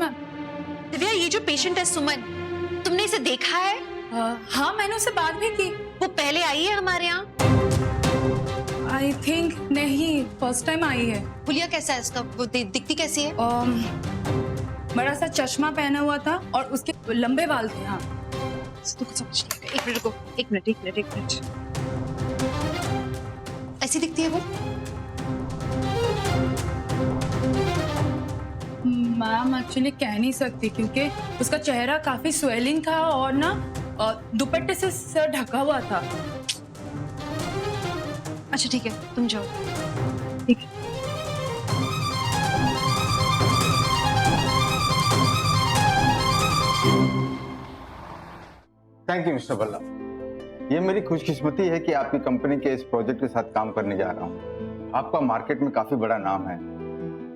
Ma'am. Divya, ये जो patient है सुमन, तुमने इसे देखा है? हाँ, मैंने उससे बात भी की। वो पहले आई है हमारे यहाँ? आई थिंक नहीं, फर्स्ट टाइम आई है। हुलिया कैसा है इसका? वो दिखती कैसी है? बड़ा सा चश्मा पहना हुआ था और उसके लंबे बाल थे। हाँ, तो कुछ समझ नहीं आया। एक मिनट रुको, एक मिनट। ऐसी दिखती है वो? मैम एक्चुअली कह नहीं सकती क्योंकि उसका चेहरा काफी स्वेलिंग था और ना दुपट्टे से सर ढका हुआ था। अच्छा ठीक है, तुम जाओ। ठीक है। थैंक यू मिस्टर बल्ला। ये मेरी खुशकिस्मती है कि आपकी कंपनी के इस प्रोजेक्ट के साथ काम करने जा रहा हूँ। आपका मार्केट में काफी बड़ा नाम है।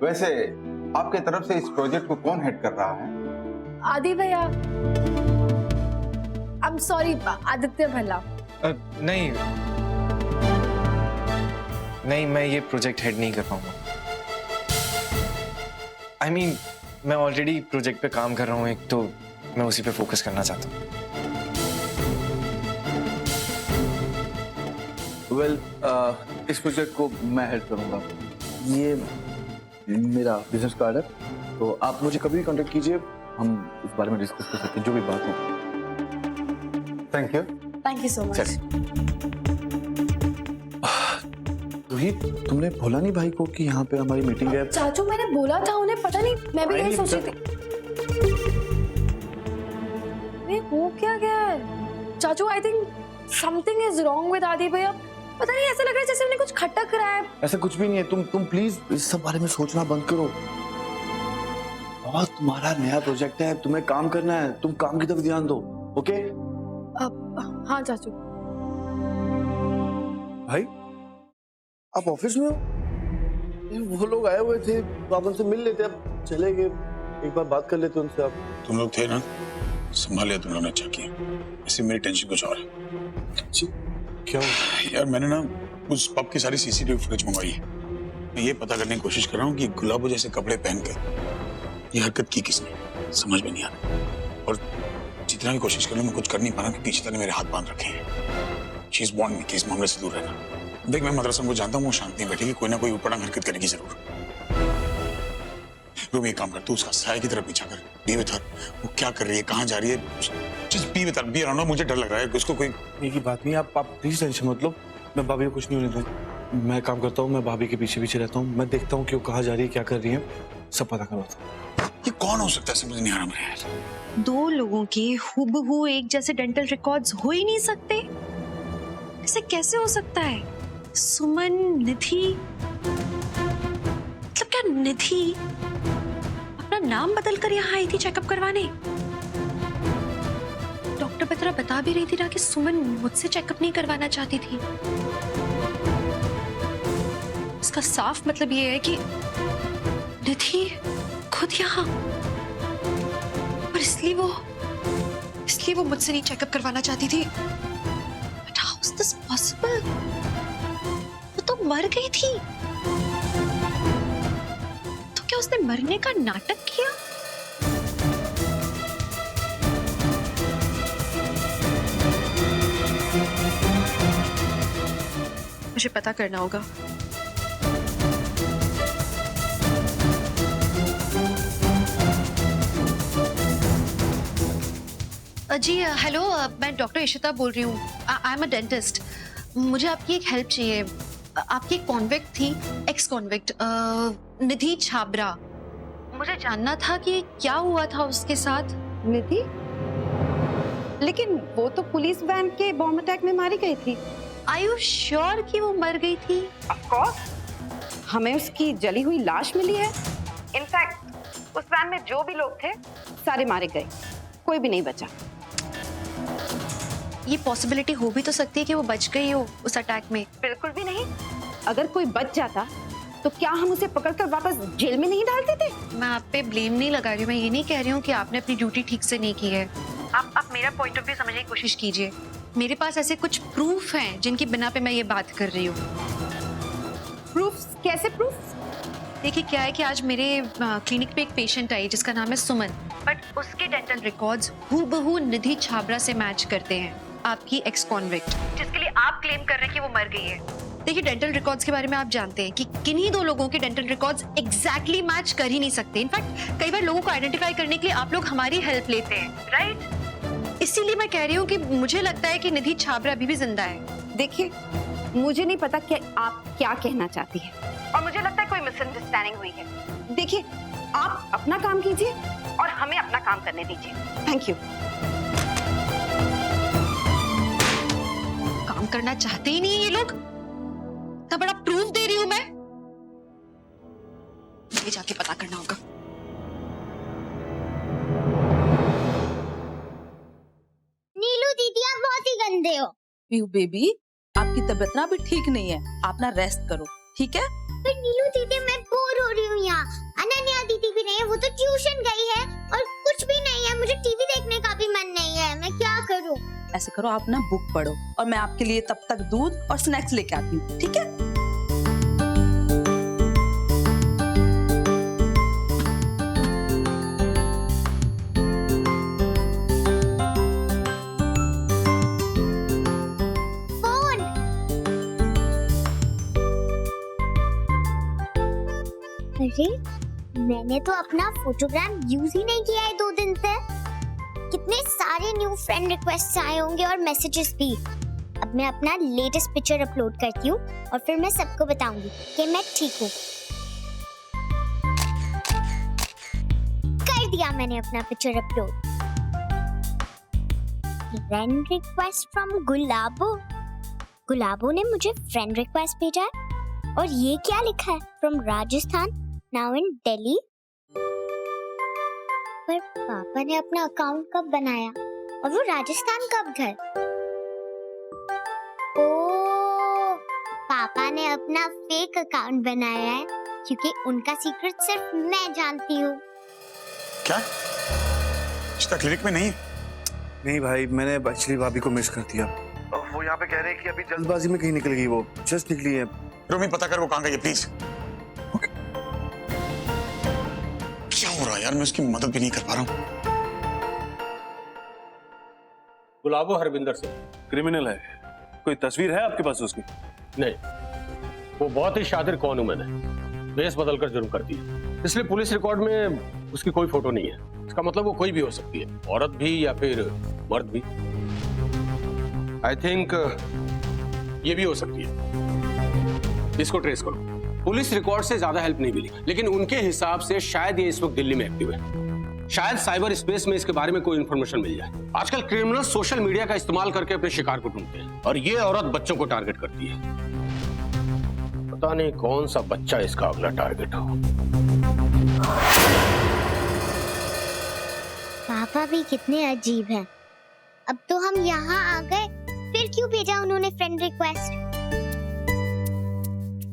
वैसे आपके तरफ से इस प्रोजेक्ट को कौन हेड कर रहा है? आदि भैया। I am sorry, Aditya Bhalla. नहीं, मैं ये प्रोजेक्ट हेड नहीं कर पाऊंगा। I mean, मैं ऑलरेडी प्रोजेक्ट पे काम कर रहा हूँ, एक तो मैं उसी पे फोकस करना चाहता हूँ। वेल, इस प्रोजेक्ट को मैं हेल्प करूंगा। ये मेरा बिजनेस कार्ड है, तो आप मुझे कभी भी कांटेक्ट कीजिए, हम इस बारे में डिस्कस कर सकते हैं, जो भी बात हो। Thank you. Thank you so much. Rohit, तुमने बोला नहीं भाई को कि यहाँ पे हमारी मीटिंग है? चाचू, मैंने बोला था उन्हें, पता नहीं, मैं भी यही सोच रही थी। ये हो क्या गया है चाचू? I think something is wrong with आदि भैया। पता नहीं, ऐसा लग रहा है जैसे उन्हें कुछ खटक रहा है। ऐसा कुछ भी नहीं है। तुम प्लीज इस सब बारे में सोचना बंद करो। बहुत तुम्हारा नया प्रोजेक्ट है, तुम्हें काम करना है, तुम काम की तरफ ध्यान दो। ओके? हाँ चाचू। भाई, आप ऑफिस में हो? वो लोग आए हुए थे, तो आप उनसे मिल लेते, अब चले गए। एक बार बात कर लेते उनसे। आप तुम लोग थे ना, संभालिए, तुम लोगों ने अच्छा किया। ऐसे मेरी टेंशन कुछ और है। जी, क्या हुआ? यार, मैंने ना उस पब की सारी सीसीटीवी फुटेज मंगवाई है। मैं ये पता करने की कोशिश कर रहा हूँ कि गुलाबो जैसे कपड़े पहनकर ये हरकत की किसने, समझ में नहीं आ रहा। और जितना भी कोशिश कर लूं, मैं कुछ कर नहीं पा रहा कि पीछे तक मेरे हाथ बांध रखे हैं। शी इज वार्न्ड मी कि इस मामले से दूर रहना। देख, मैं मदरसा को जानता हूँ, वो शांत नहीं बैठेगी, कोई ना कोई ऊपर हरकत करेगी जरूर। रूम एक काम कर, तू उसका साया की तरफ पीछा कर, बी विद हर। वो क्या कर रही है, कहाँ जा रही है, just be with her, be around. मुझे डर लग रहा है कि उसको कोई। ये की बात नहीं, आप प्लीज टेंशन मत लो। मैं भाभी को कुछ नहीं होने दूंगा। मैं काम करता हूँ, मैं भाभी के पीछे पीछे रहता हूँ, मैं देखता हूँ कि वो कहाँ जा रही है, क्या कर रही है, सब पता करवाता हूँ। ये कौन हो सकता है, समझ नहीं आ रहा मेरे यार। दो लोगों के हुबहू एक जैसे डेंटल रिकॉर्ड्स हो ही नहीं सकते। ऐसे कैसे हो सकता है? सुमन, निधि, मतलब क्या निधि अपना नाम बदल कर यहाँ आई थी चेकअप करवाने? डॉक्टर बतरा बता भी रही थी ना कि सुमन मुझसे चेकअप नहीं करवाना चाहती थी। इसका साफ मतलब ये है कि निधि खुद यहाँ, और इसलिए वो मुझसे नहीं चेकअप करवाना चाहती थी। But how is this possible? वो तो मर गई थी। तो क्या उसने मरने का नाटक किया? मुझे पता करना होगा। जी हेलो, मैं डॉक्टर इशिता बोल रही हूँ। I am a dentist. मुझे आपकी एक हेल्प चाहिए। आपकी एक कॉन्विक्ट थी, एक्स कॉन्विक्ट, निधि छाबरा। मुझे जानना था कि क्या हुआ था उसके साथ। निधि? लेकिन वो तो पुलिस वैन के बॉम्ब अटैक में मारी गई थी। आर यू श्योर कि वो मर गई थी? ऑफ कोर्स, हमें उसकी जली हुई लाश मिली है। इनफैक्ट उस वैन में जो भी लोग थे सारे मारे गए, कोई भी नहीं बचा। ये पॉसिबिलिटी हो भी तो सकती है कि वो बच गई हो उस अटैक में। बिल्कुल भी नहीं। अगर कोई बच जाता तो क्या हम उसे पकड़कर वापस जेल में नहीं डालते थे? मैं आप पे ब्लेम नहीं लगा रही हूँ। मैं ये नहीं कह रही हूँ कि आपने अपनी ड्यूटी ठीक से नहीं की है। आप मेरा पॉइंट ऑफ व्यू समझने की कोशिश कीजिए। मेरे पास ऐसे कुछ प्रूफ हैं जिनकी बिना पे मैं ये बात कर रही हूँ। प्रूफ? कैसे प्रूफ? देखिए क्या है कि आज मेरे क्लिनिक पे एक पेशेंट आई जिसका नाम है सुमन, बट उसके डेंटल रिकॉर्ड्स हूबहू निधि छाबरा से मैच करते हैं, आपकी एक्स कॉन्विक्ट, जिसके लिए आप क्लेम कर रहे हैं कि वो मर गई है। देखिए डेंटल रिकॉर्ड्स के बारे में आप जानते हैं कि किन्हीं दो लोगों के डेंटल रिकॉर्ड्स एग्जैक्टली मैच कर ही नहीं सकते। इनफैक्ट कई बार लोगों को आइडेंटिफाई करने के लिए आप लोग हमारी हेल्प लेते हैं, राइट? इसीलिए मैं कह रही हूँ कि मुझे लगता है कि निधि छाबरा अभी भी जिंदा है। देखिए, मुझे नहीं पता कि आप क्या कहना चाहती हैं, और मुझे लगता है कोई मिसअंडरस्टैंडिंग हुई है। देखिए, आप अपना काम कीजिए और हमें अपना काम करने दीजिए। Thank you. काम करना चाहते ही नहीं ये लोग, इतना बड़ा प्रूफ दे रही हूं मैं। मुझे जाके पता करना होगा। नीलू दीदी, आप बहुत ही गंदे हो। पीयू बेबी, आपकी तबीयत ना अभी ठीक नहीं है, आप ना रेस्ट करो, ठीक है? पर नीलू दीदी, मैं बोर हो रही हूँ यहाँ। अनन्या दीदी भी नहीं है, वो तो ट्यूशन गई है, और कुछ भी नहीं है। मुझे टीवी देखने का भी मन नहीं है, मैं क्या करूँ? ऐसे करो, आप ना बुक पढ़ो और मैं आपके लिए तब तक दूध और स्नैक्स लेके आती हूँ, ठीक है? अरे, मैंने तो अपना फोटोग्राम यूज ही नहीं किया है 2 दिन से। कितने सारे न्यू फ्रेंड रिक्वेस्ट आए होंगे और मैसेजेस भी। अब मैं अपना लेटेस्ट पिक्चर अपलोड करती हूँ और फिर मैं सबको बताऊंगी कि मैं ठीक हूँ। कर दिया मैंने अपना picture upload. Friend request from Gulabo. Gulabo ने मुझे फ्रेंड रिक्वेस्ट भेजा है, और ये क्या लिखा है? From Rajasthan, now in Delhi. पर पापा ने अपना अकाउंट कब बनाया, और वो राजस्थान कब गए? ओ, पापा ने अपना फेक अकाउंट बनाया है, क्योंकि उनका सीक्रेट सिर्फ मैं जानती हूँ। क्या चिता क्लिनिक में नहीं? नहीं भाई, मैंने एक्चुअली भाभी को मिस कर दिया। वो यहाँ पे कह रहे हैं कि अभी जल्दबाजी में कहीं निकल गई, वो जस्ट निकली है। रोमी, पता कर वो कहाँ गई है प्लीज। क्या हो रहा है यार, मैं उसकी मदद भी नहीं कर पा रहा हूँ। गुलाबो हरविंदर सिंह क्रिमिनल है, कोई तस्वीर है आपके पास उसकी? नहीं, वो बहुत ही शातिर कौन हूं मैंने बेस बदल कर जुर्म कर दी, इसलिए पुलिस रिकॉर्ड में उसकी कोई फोटो नहीं है। इसका मतलब वो कोई भी हो सकती है, औरत भी या फिर मर्द भी। आई थिंक ये भी हो सकती है। इसको ट्रेस करो। पुलिस रिकॉर्ड से ज्यादा हेल्प नहीं मिली, लेकिन उनके हिसाब से शायद ये इस वक्त दिल्ली में एक्टिव है। शायद साइबर स्पेस में इसके बारे में कोई इंफॉर्मेशन मिल जाए। आजकल क्रिमिनल सोशल मीडिया का इस्तेमाल करके अपने शिकार को ढूंढते हैं, और ये औरत बच्चों को टारगेट करती है। पता नहीं कौन सा बच्चा इसका अगला टारगेट हो। पापा भी कितने अजीब हैं। अब तो हम यहाँ आ गए, फिर क्यों भेजा उन्होंने फ्रेंड रिक्वेस्ट?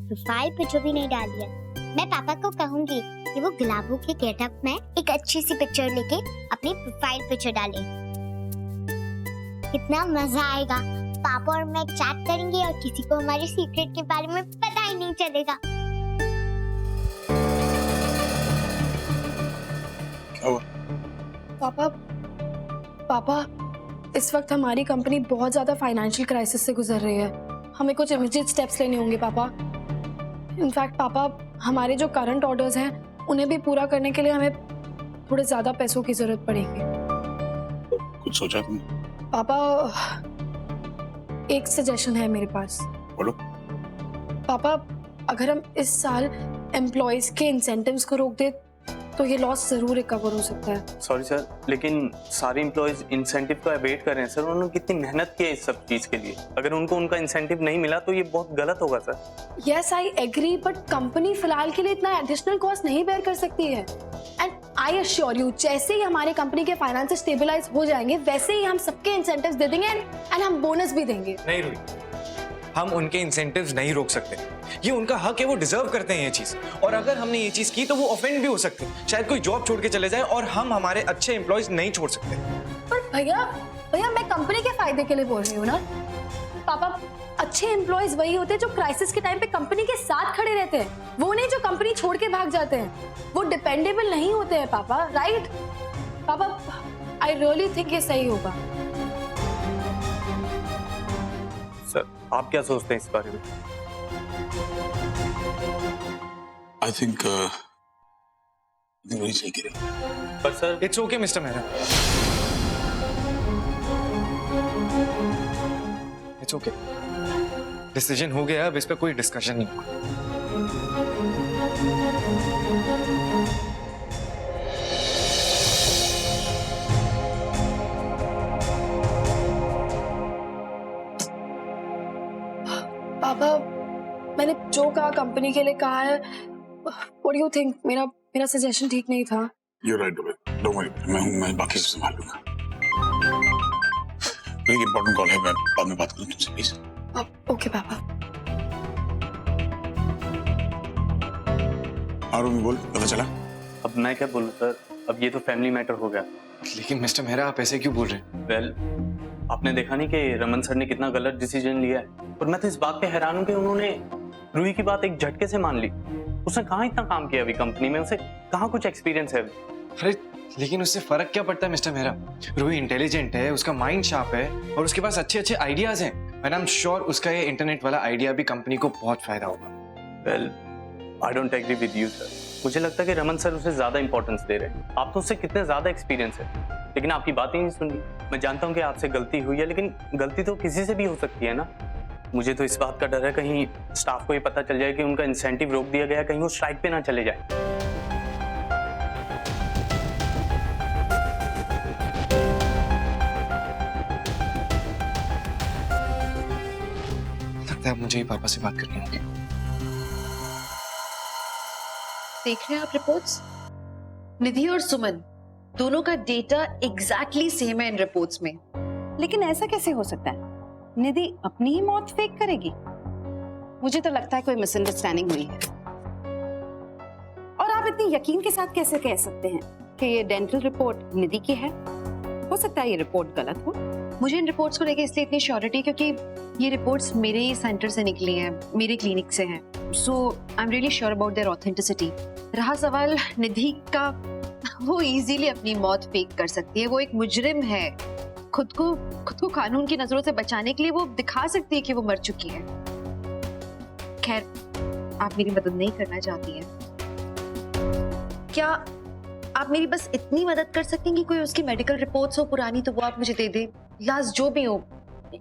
प्रोफाइल पिक्चर भी नहीं डाली है। मैं पापा को कहूंगी कि वो गुलाबो के गेटअप में एक अच्छी सी पिक्चर लेके अपनी प्रोफाइल पिक्चर डाले। कितना मजा आएगा। पापा और मैं चैट करेंगे और किसी को हमारे सीक्रेट के बारे में पता ही नहीं चलेगा। क्या हुआ? पापा, इस वक्त हमारी कंपनी बहुत ज्यादा फाइनेंशियल क्राइसिस से गुजर रही है। हमें कुछ इमीडिएट स्टेप्स लेने होंगे पापा। इनफैक्ट पापा, हमारे जो करंट ऑर्डर्स हैं उन्हें भी पूरा करने के लिए हमें थोड़े ज्यादा पैसों की जरूरत पड़ेगी। कुछ सोचा तुमने? पापा, एक सजेशन है मेरे पास। बोलो। पापा, अगर हम इस साल एम्प्लॉयज के इंसेंटिव्स को रोक दे तो ये लॉस जरूर रिकवर हो सकता है। सॉरी सर, लेकिन सारे एम्प्लॉयज इंसेंटिव को अवेट कर रहे हैं सर। उन्होंने कितनी मेहनत की है इस सब चीज के लिए। अगर उनको उनका इंसेंटिव नहीं मिला तो ये बहुत गलत होगा sir. Yes, I agree, but company फिलहाल के लिए इतना एडिशनल कॉस्ट नहीं बेयर कर सकती है। एंड आई अश्योर यू, जैसे ही हमारे कंपनी के फाइनेंस स्टेबलाइज हो जाएंगे वैसे ही हम सबके इंसेंटिव्स दे देंगे एंड हम बोनस भी देंगे। नहीं रूही, हम उनके इंसेंटिव्स नहीं रोक सकते। ये उनका हक है, वो डिजर्व करते हैं ये चीज। और अगर हमने ये चीज की तो वो ऑफेंड भी हो सकते हैं। शायद कोई जॉब छोड़ के चले जाए और हम हमारे अच्छे एम्प्लॉयज नहीं छोड़ सकते। पर भैया मैं कंपनी के फायदे के लिए बोल रही हूँ ना। पापा, अच्छे एम्प्लॉयज वही होते हैं जो क्राइसिस के टाइम पे कंपनी के साथ खड़े रहते हैं, वो नहीं जो कंपनी छोड़ के भाग जाते हैं। वो डिपेंडेबल नहीं होते हैं पापा, राइट? पापा, आई रियली थिंक ये सही होगा। सर, आप क्या सोचते हैं इस बारे में? आई थिंक वही सही करें। पर sir, it's okay mister Mehra, it's okay. Decision हो गया, अब इस पे कोई डिस्कशन नहीं होगा। पापा, मैंने जो कहा कंपनी के लिए कहा है। What do you think? मेरा सजेशन ठीक नहीं था। You're right, डोंट वरी, मैं बाकी सब संभाल लूंगा। एक इंपॉर्टेंट कॉल है, मैं बाद में बात करूं तुमसे प्लीज। ओके पापा। आरोमी बोल, पता चला? अब मैं क्या बोलूं सर, अब ये तो फैमिली मैटर हो गया। लेकिन मिस्टर मेहरा, आप ऐसे क्यों बोल रहे हैं? वेल, आपने देखा नहीं कि रमन सर ने कितना गलत डिसीजन लिया है, और मैं तो इस बात पे हैरान हूं कि उन्होंने रूही की बात एक झटके से मान ली। उसने कहाँ इतना काम किया अभी कंपनी में, उसे कहाँ कुछ एक्सपीरियंस है अभी? अरे लेकिन उससे फर्क क्या पड़ता है मिस्टर मेहरा? रूही इंटेलिजेंट है, उसका माइंड शार्प है, और उसके पास अच्छे अच्छे आइडियाज हैं, एंड आई एम श्योर उसका ये इंटरनेट वाला आइडिया भी कंपनी को बहुत फायदा होगा। Well, I don't agree with you sir. मुझे लगता है कि रमन सर उसे ज्यादा इंपॉर्टेंस दे रहे हैं। आप तो उससे कितने ज्यादा एक्सपीरियंस है, लेकिन आपकी बात ही नहीं सुनी। मैं जानता हूँ कि आपसे गलती हुई है, लेकिन गलती तो किसी से भी हो सकती है ना। मुझे तो इस बात का डर है कहीं स्टाफ को ये पता चल जाए कि उनका इंसेंटिव रोक दिया गया, कहीं वो स्ट्राइक पे ना चले जाए। लगता है मुझे ही पापा से बात करनी होगी। देख रहे हैं आप रिपोर्ट्स? निधि और सुमन दोनों का डेटा एग्जैक्टली सेम है इन रिपोर्ट्स में। लेकिन ऐसा कैसे हो सकता है? निधि अपनी ही मौत फेक करेगी? मुझे तो लगता है कोई मिसअंडरस्टैंडिंग हुई है। और आप इतनी यकीन के साथ कैसे कह सकते हैं कि ये डेंटल रिपोर्ट निधि की है? हो सकता है ये रिपोर्ट गलत हो। मुझे इन रिपोर्ट्स को लेकर इसलिए इतनी श्योरिटी क्योंकि ये रिपोर्ट्स मेरे ही सेंटर से निकली हैं, मेरे क्लिनिक से हैं। So I am really sure about their authenticity. रहा सवाल निधि का, वो इजीली अपनी मौत फेक कर सकती है। वो एक मुजरिम है, खुद को कानून की नजरों से बचाने के लिए वो दिखा सकती है कि वो मर चुकी है। खैर, आप मेरी मदद नहीं करना चाहती हैं। क्या आप मेरी बस इतनी मदद कर सकती हैं कि कोई उसकी मेडिकल रिपोर्ट्स हो पुरानी तो वो आप मुझे दे दे, लास्ट जो भी हो,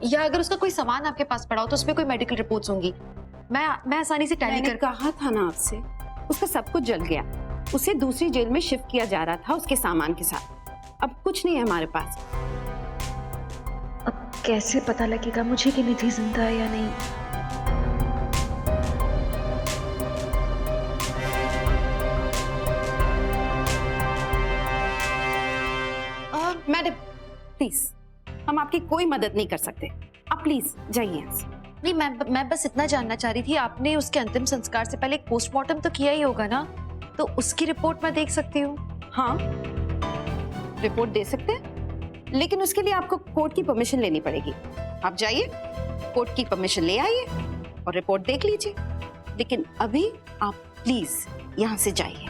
या अगर उसका कोई सामान आपके पास पड़ा हो तो उसमें कोई मेडिकल रिपोर्ट्स होंगी, मैं आसानी से टैली कर। कहा था ना आपसे, उसका सब कुछ जल गया। उसे दूसरी जेल में शिफ्ट किया जा रहा था उसके सामान के साथ। अब कुछ नहीं है हमारे पास। अब कैसे पता लगेगा मुझे कि निधि जिंदा है या नहीं? मैडम प्लीज, हम आपकी कोई मदद नहीं कर सकते। आप प्लीज जाइए यहाँ से। नहीं, मैं बस इतना जानना चाह रही थी, आपने उसके अंतिम संस्कार से पहले एक पोस्टमार्टम तो किया ही होगा ना, तो उसकी रिपोर्ट मैं देख सकती हूँ? हाँ, रिपोर्ट दे सकते हैं, लेकिन उसके लिए आपको कोर्ट की परमिशन लेनी पड़ेगी। आप जाइए, कोर्ट की परमिशन ले आइए और रिपोर्ट देख लीजिए। लेकिन अभी आप प्लीज यहाँ से जाइए।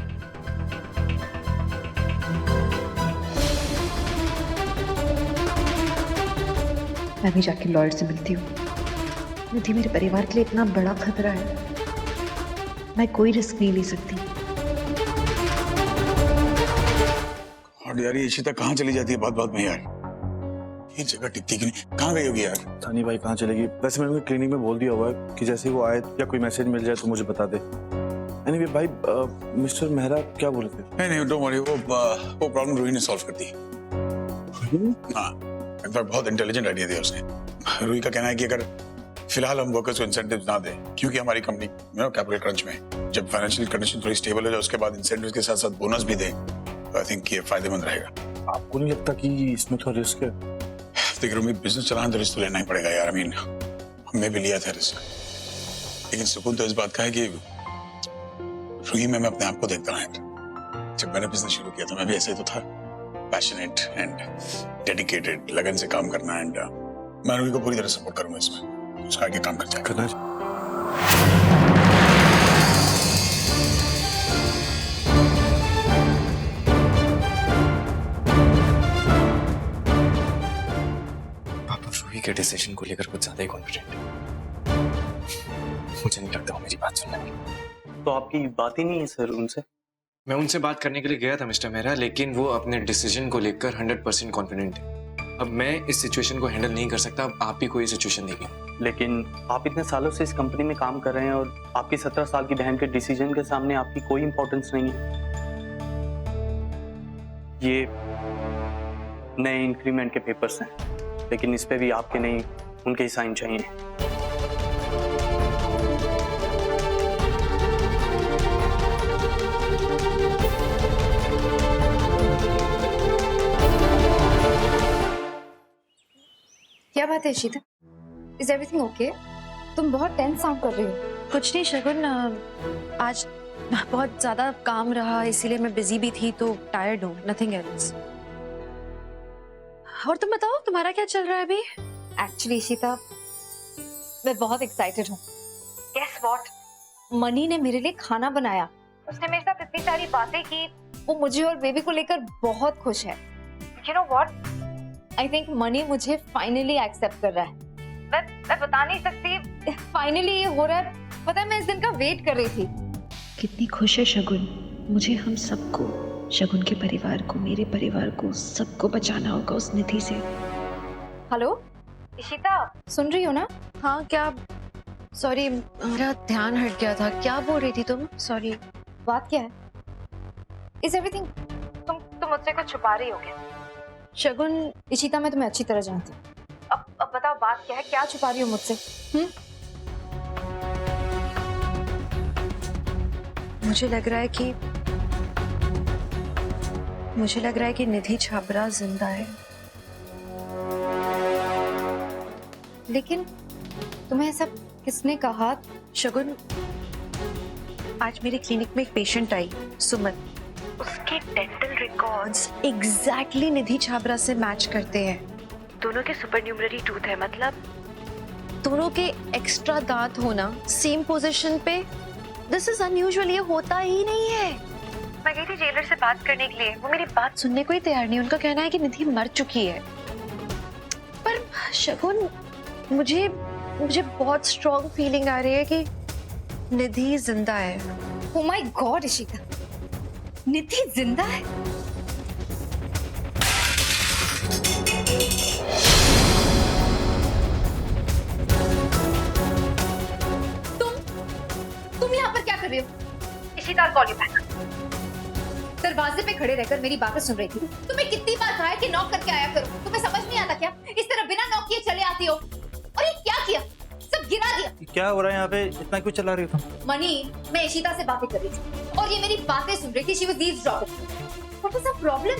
मैं भी जाके लॉयर से मिलती हूँ। निधि मेरे परिवार के लिए इतना बड़ा खतरा है, मैं कोई रिस्क नहीं ले सकती। और यार ये इशिता कहाँ चली जाती है बात बात में यार? ये जगह टिकती क्यों नहीं? कहाँ गई होगी यार? सानी भाई कहाँ चलेगी? वैसे मैंने उन्हें क्लिनिक में बोल दिया हुआ है कि जैसे ही वो आए या कोई मैसेज मिल जाए तो मुझे बता दे। एनीवे भाई, मिस्टर मेहरा क्या बोले थे? नहीं डोंट वरी, वो प्रॉब्लम रूही ने सॉल्व कर दी। हाँ, इनफैक्ट बहुत इंटेलिजेंट आइडिया दिया उसने। रूही का कहना है कि अगर फिलहाल हम वर्कर्स को इंसेंटिव्स ना दें, क्योंकि हमारी कंपनी कैपिटल क्रंच में, जब फाइनेंशियल कंडीशन थोड़ी स्टेबल हो जाए उसके बाद इंसेंटिव्स के साथ साथ बोनस भी दें, तो आई थिंक ये फायदेमंद रहेगा। आपको नहीं लगता कि इसमें थोड़ा रिस्क है? देखिए रूमी, बिजनेस चलाना तो रिस्क तो लेना ही पड़ेगा यार। आई मीन, हमने भी लिया था रिस्क, लेकिन सुकून तो इस बात का है कि रूही में मैं अपने आप को देखता रहा। जब मैंने बिजनेस शुरू किया था मैं भी ऐसे ही तो था, पैशनेट एंड डेडिकेटेड, लगन से काम करना, एंड मैं रूही को पूरी तरह सपोर्ट करूंगा इसमें। उसका आगे काम कर जाएगा। पापा रूही के डिसीजन को लेकर कुछ ज्यादा ही कॉन्फिडेंट है। मुझे नहीं लगता वो मेरी बात सुनने वाले। तो आपकी बात ही नहीं है सर उनसे? मैं उनसे बात करने के लिए गया था मिस्टर मेहरा, लेकिन वो अपने डिसीजन को लेकर 100% कॉन्फिडेंट है। अब मैं इस सिचुएशन को हैंडल नहीं कर सकता। अब आप ही कोई सिचुएशन देखिए। लेकिन आप इतने सालों से इस कंपनी में काम कर रहे हैं और आपकी 17 साल की बहन के डिसीजन के सामने आपकी कोई इंपॉर्टेंस नहीं है। ये नए इंक्रीमेंट के पेपर्स हैं, लेकिन इस पे भी आपके नहीं उनके ही साइन चाहिए। क्या बात है इशिता? Is everything okay? तुम बहुत टेंस साउंड कर रही हो। कुछ नहीं शगुन, आज बहुत ज्यादा काम रहा इसीलिए मैं बिजी भी थी तो टायर्ड हूँ, नथिंग एल्स। और तुम बताओ तुम्हारा क्या चल रहा है अभी? एक्चुअली इशिता मैं बहुत एक्साइटेड हूँ। Guess what? मनी ने मेरे लिए खाना बनाया। उसने मेरे साथ इतनी सारी बातें की, वो मुझे और बेबी को लेकर बहुत खुश है। You know what? I think money मुझे फाइनली एक्सेप्ट कर रहा है। मैं बता नहीं सकती, फाइनली ये हो रहा है। पता है मैं इस दिन का वेट कर रही थी। कितनी खुश है शगुन। मुझे हम सबको, शगुन के परिवार को, मेरे परिवार को, सबको बचाना होगा उस निधि से। हेलो इशिता, सुन रही हो ना? हाँ क्या? सॉरी मेरा ध्यान हट गया था। क्या बोल रही थी तुम? सॉरी। बात क्या है? Is everything? तुम मुझसे कुछ छुपा रही हो क्या? शगुन इशिता मैं तुम्हें अच्छी तरह जानती हूँ। अब बताओ बात क्या है? क्या छुपा रही हो मुझसे? मुझे लग रहा है कि निधि छाबरा जिंदा है। लेकिन तुम्हें ऐसा किसने कहा? शगुन आज मेरे क्लिनिक में एक पेशेंट आई, सुमन। उसके डेंटल रिकॉर्ड्स एग्जैक्टली निधि छाबरा से मैच करते हैं। दोनों के सुपरन्यूमररी टूथ है, मतलब दोनों के एक्स्ट्रा दांत होना सेम पोजीशन पे। दिस इज अनयूजुअल, ये होता ही नहीं है। मैं गई थी जेलर से बात करने के लिए, वो मेरी बात सुनने को ही तैयार नहीं। उनका कहना है कि निधि मर चुकी है। पर शगुन मुझे बहुत स्ट्रॉन्ग फीलिंग आ रही है कि निधि जिंदा है। ओह माय गॉड इशिता, निधि जिंदा है? तुम यहाँ पर क्या कर रहे हो? Ishita call you back. दरवाजे पे खड़े रहकर मेरी बातें सुन रही थी। तुम्हें कितनी बार कहा है कि नॉक करके आया करो? तुम्हें समझ नहीं आता क्या? इस तरह बिना नॉक किए चले आती हो। और ये क्या किया? सब गिरा दिया। क्या हो रहा है यहाँ पे? इतना क्यों चला रही हो तुम? मनी, मैं इशिता से बातें कर रही थी और ये मेरी बातें सुन रही थी। She was eavesdropping. What was the problem?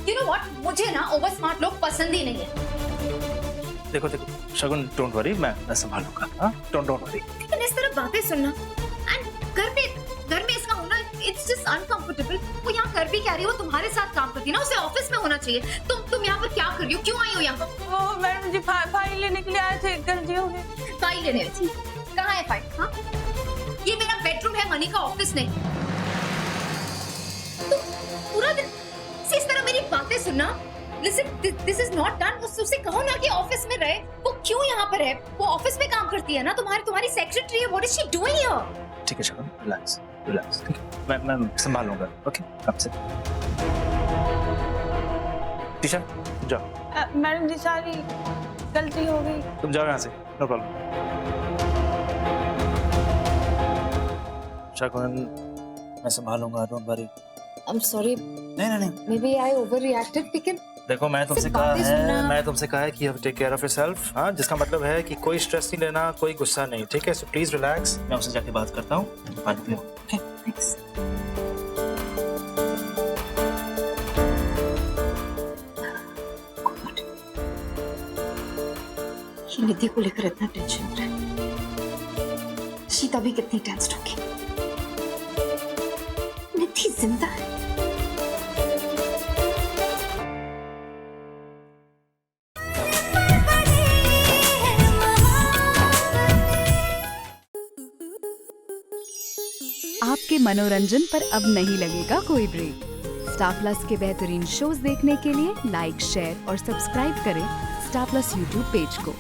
You know what, मुझे ना ओवर स्मार्ट लोग पसंद ही नहीं है। देखो शगुन, डोंट वरी, मैं संभालूंगा। हाँ, डोंट वरी। लेकिन इस तरह बातें सुनना एंड घर में इसका होना, इट्स जस्ट अनकंफर्टेबल। वो यहाँ कर भी क्या रही है? वो तुम्हारे साथ काम करती है ना, उसे ऑफिस में होना चाहिए। तुम यहाँ पर क्या कर रही हो? क्यों आई हो यहाँ पर? वो मैडम जी फाइल लेने के लिए आए थे, गलती हो गई। फाइल लेने आई थी? कहाँ है फाइल? हाँ, ये मेरा बेडरूम है, मनी का ऑफिस नहीं। तुम पूरा दिन इस तरह मेरी बातें सुनना। Listen, this is not done. उससे कहो ना कि ऑफिस में रहे। वो क्यों यहाँ पर है? वो ऑफिस में काम करती है ना, तुम्हारी सेक्रेटरी है। What is she doing here? ठीक है शगुन, रिलैक्स। ठीक है, मैं संभालूंगा। ओके, कब से? टीशा, जाओ। मैडम जी सारी गलती हो गई। तुम जाओ यहाँ से, नो प्रॉब्लम। शगुन, मैं संभालूंगा, डोंट वरी। I'm sorry. नहीं। Maybe I overreacted. लेकिन देखो मैंने तुमसे कहा है कि you take care of yourself. हाँ, जिसका मतलब है कि कोई स्ट्रेस नहीं लेना, कोई गुस्सा नहीं, ठीक है? So please relax. मैं उससे जाके बात करता हूँ। पानी पियो। Okay, thanks. निधि को लेकर इतना टेंशन हो रहा है। शीता भी कितनी टेंस्ड होगी। निधि जिंदा है। आपके मनोरंजन पर अब नहीं लगेगा कोई ब्रेक। स्टार प्लस के बेहतरीन शोज देखने के लिए लाइक, शेयर और सब्सक्राइब करें स्टार प्लस यूट्यूब पेज को।